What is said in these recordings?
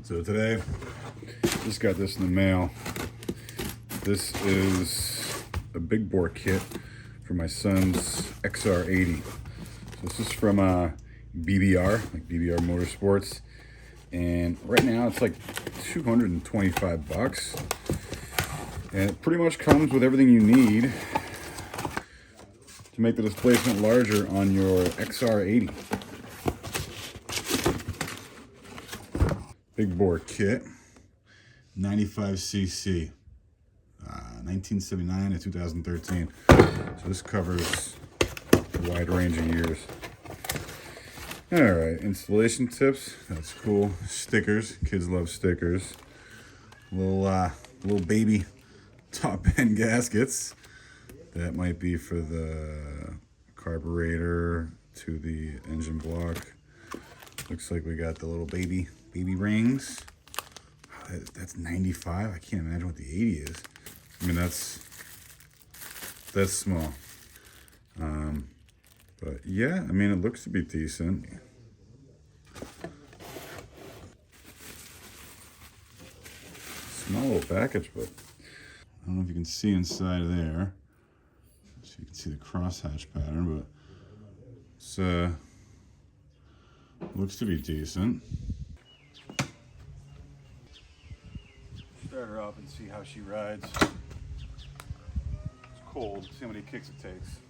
So today, just got this in the mail. This is a big bore kit for my son's XR80. So this is from BBR, like BBR Motorsports. And right now it's like 225 bucks. And it pretty much comes with everything you need to make the displacement larger on your XR80. Big bore kit, 95cc, 1979 to 2013. So this covers a wide range of years. All right, installation tips. That's cool. Stickers. Kids love stickers. Little baby top end gaskets. That might be for the carburetor to the engine block. Looks like we got the little baby rings. That's 95. I can't imagine what the 80 is. I mean, that's small. But yeah, I mean, it looks to be decent. Small little package, but I don't know if you can see inside of there. So you can see the crosshatch pattern, but it's looks to be decent. Start her up and see how she rides. It's cold. See how many kicks it takes.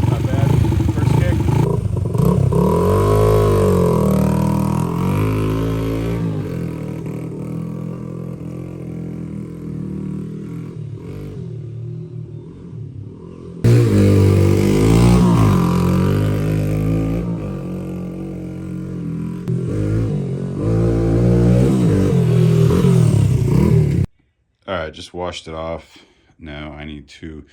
Not bad. First kick. All right, just washed it off. Now I need to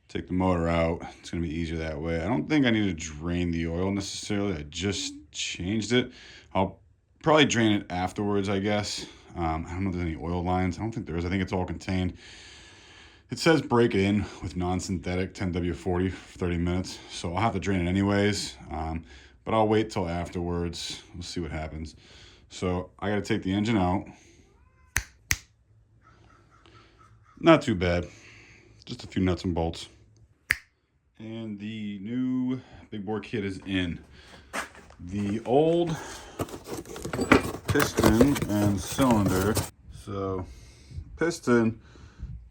take the motor out. It's gonna be easier that way. I don't think I need to drain the oil necessarily. I just changed it. I'll probably drain it afterwards, I guess. I don't know if there's any oil lines. I don't think there is. I think it's all contained. It says break it in with non-synthetic 10W40 for 30 minutes. So I'll have to drain it anyways. But I'll wait till afterwards. We'll see what happens. So I gotta take the engine out. Not too bad, just a few nuts and bolts. And the new big bore kit is in. The old piston and cylinder. So piston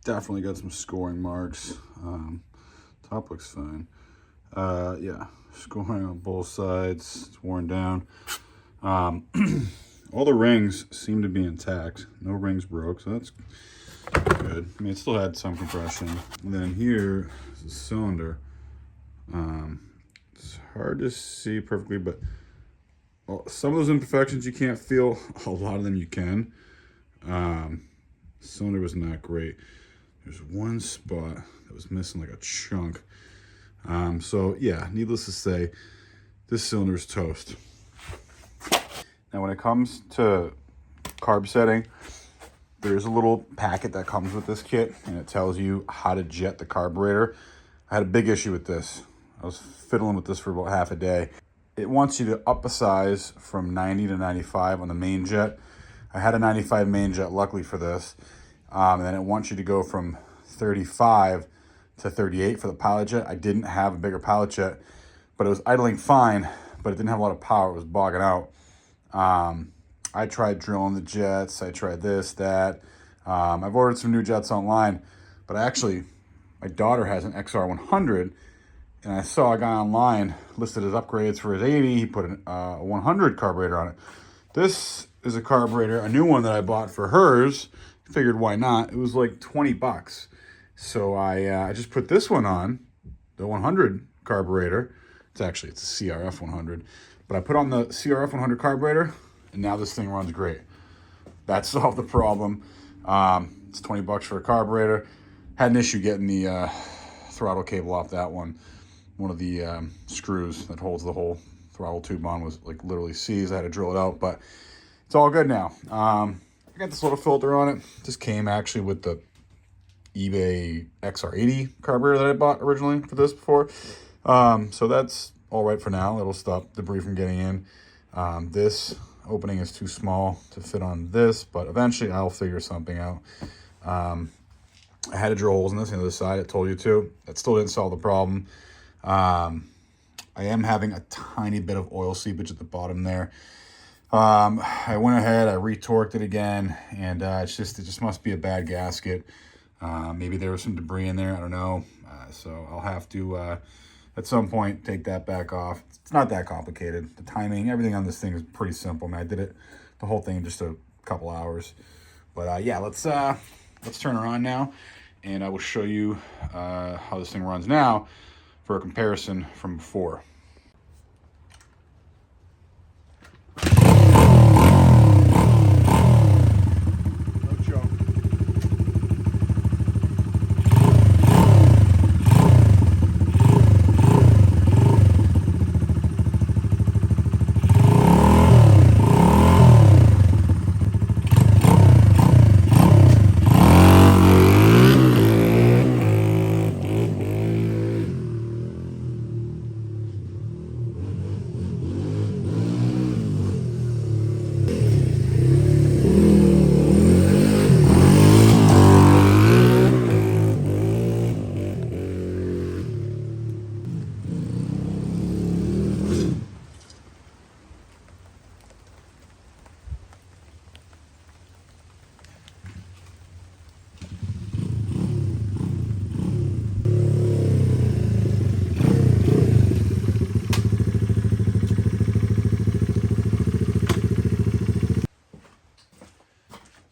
definitely got some scoring marks. Top looks fine. Yeah, scoring on both sides, it's worn down. All the rings seem to be intact. No rings broke, so that's good. I mean, it still had some compression. And then here is the cylinder. It's hard to see perfectly, but some of those imperfections you can't feel. A lot of them you can. Cylinder was not great. There's one spot that was missing like a chunk. So yeah, needless to say, this cylinder is toast. Now when it comes to carb setting, there's a little packet that comes with this kit, and it tells you how to jet the carburetor. I had a big issue with this. I was fiddling with this for about half a day. It wants you to up a size from 90 to 95 on the main jet. I had a 95 main jet, luckily for this. And then it wants you to go from 35 to 38 for the pilot jet. I didn't have a bigger pilot jet, but it was idling fine, but it didn't have a lot of power. It was bogging out. I tried drilling the jets. I tried this, that. I've ordered some new jets online, but my daughter has an XR100, and I saw a guy online listed as upgrades for his 80. He put a 100 carburetor on it. This is a carburetor, a new one that I bought for hers. Figured why not? It was like 20 bucks. So I just put this one on, the 100 carburetor. It's a CRF 100, but I put on the CRF 100 carburetor, and now this thing runs great. That solved the problem. It's 20 bucks for a carburetor. Had an issue getting the throttle cable off that one. One of the screws that holds the whole throttle tube on was like literally seized. I had to drill it out, but it's all good now. I got this little filter on it. This came actually with the eBay XR80 carburetor that I bought originally for this before. So that's all right for now. It'll stop debris from getting in. This opening is too small to fit on this, but eventually I'll figure something out. I had to drill holes in this on the other side. I told you to. That still didn't solve the problem. I am having a tiny bit of oil seepage at the bottom there. I went ahead, I retorqued it again, and it just must be a bad gasket. Maybe there was some debris in there, I don't know. So I'll have to, at some point, take that back off. It's not that complicated. The timing, everything on this thing is pretty simple. Man, I did it, the whole thing in just a couple hours. But yeah, let's turn her on now, and I will show you how this thing runs now for a comparison from before.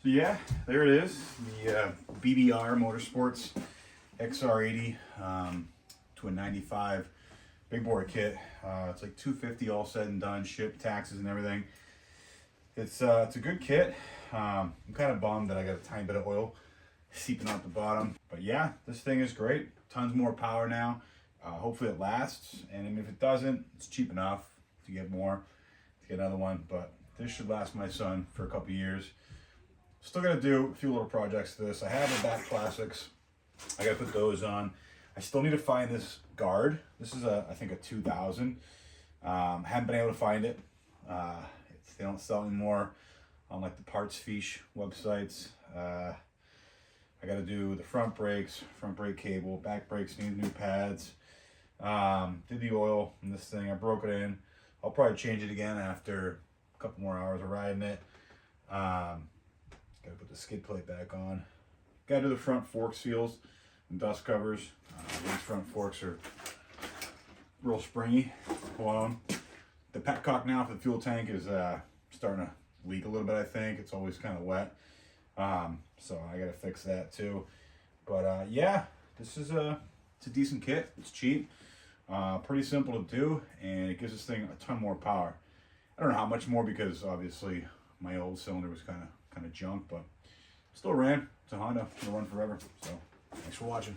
So yeah, there it is, the BBR Motorsports XR80 to a 95 big bore kit. It's like $250 all said and done, ship, taxes, and everything. It's a good kit. I'm kind of bummed that I got a tiny bit of oil seeping out the bottom, but yeah, this thing is great. Tons more power now. Hopefully it lasts, and if it doesn't, it's cheap enough to get more, to get another one. But this should last my son for a couple years. Still got to do a few little projects to this. I have the back plastics. I got to put those on. I still need to find this guard. This is I think a 2000. Haven't been able to find it. They don't sell anymore on like the parts fiche websites. I got to do the front brakes, front brake cable, back brakes need new pads. Did the oil in this thing. I broke it in. I'll probably change it again after a couple more hours of riding it. Got to put the skid plate back on. Got to do the front fork seals and dust covers. These front forks are real springy. Hold on. The petcock now for the fuel tank is starting to leak a little bit, I think. It's always kind of wet. So I got to fix that too. But yeah, this is it's a decent kit. It's cheap. Pretty simple to do, and it gives this thing a ton more power. I don't know how much more because obviously my old cylinder was kind of junk, but still ran. It's a Honda. It'll run forever. So thanks for watching.